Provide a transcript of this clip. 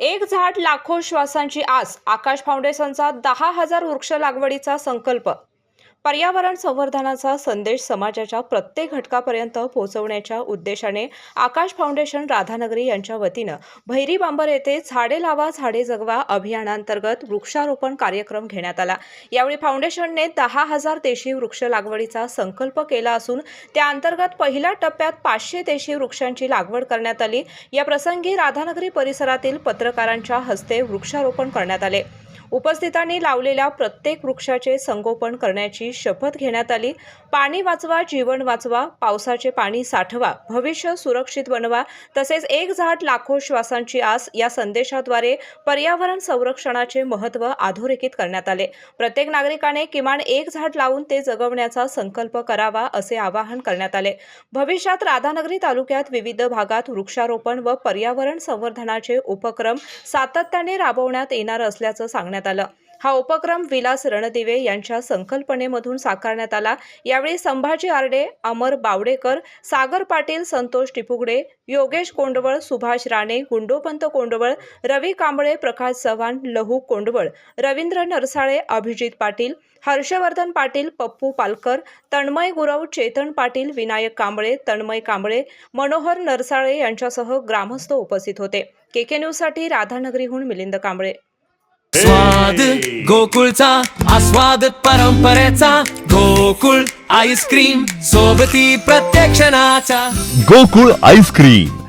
एक झाड लाखो श्वासांची आस. आकाश फाउंडेशनचा 10,000 वृक्ष लागवडीचा संकल्प. पर्यावरण संवर्धनाचा संदेश समाजाच्या प्रत्येक घटकापर्यंत पोहोचवण्याच्या उद्देशाने आकाश फाउंडेशन राधानगरी यांच्या वतीनं भैरी बांबर येथे झाडे लावा झाडे जगवा अभियानांतर्गत वृक्षारोपण कार्यक्रम घेण्यात आला. यावेळी फाउंडेशनने 10,000 देशी वृक्ष लागवडीचा संकल्प केला असून त्या अंतर्गत पहिल्या टप्प्यात 500 देशी वृक्षांची लागवड करण्यात आली. या प्रसंगी राधानगरी परिसरातील पत्रकारांच्या हस्ते वृक्षारोपण करण्यात आले. उपस्थितांनी लावलेल्या प्रत्येक वृक्षाचे संगोपन करण्याची शपथ घेण्यात आली. पाणी वाचवा, जीवन वाचवा, पावसाचे पाणी साठवा, भविष्य सुरक्षित बनवा, तसेच एक झाड लाखो श्वासांची आस या संदेशाद्वारे पर्यावरण संरक्षणाचे महत्त्व अधोरेखित करण्यात आले. प्रत्येक नागरिकाने किमान एक झाड लावून ते जगवण्याचा संकल्प करावा असे आवाहन करण्यात आले. भविष्यात राधानगरी तालुक्यात विविध भागात वृक्षारोपण व पर्यावरण संवर्धनाचे उपक्रम सातत्याने राबवण्यात येणार असल्याचं सांगण्यात आलं. हा उपक्रम विलास रणदिवे यांच्या संकल्पनेमधून साकारण्यात आला. यावेळी संभाजी आरडे, अमर बावडेकर, सागर पाटील, संतोष टिपुगडे, योगेश कोंडवळ, सुभाष राणे, गुंडोपंत कोंडवळ, रवी कांबळे, प्रकाश चव्हाण, लहू कोंडवळ, रवींद्र नरसाळे, अभिजित पाटील, हर्षवर्धन पाटील, पप्पू पालकर, तन्मय गुरव, चेतन पाटील, विनायक कांबळे, तन्मय कांबळे, मनोहर नरसाळे यांच्यासह ग्रामस्थ उपस्थित होते. केके न्यूजसाठी राधानगरीहून मिलिंद कांबळे. स्वाद गोकुळचा आस्वाद परंपरेचा गोकुळ आईस्क्रीम सोबती प्रत्येक क्षणाचा गोकुळ आईस्क्रीम.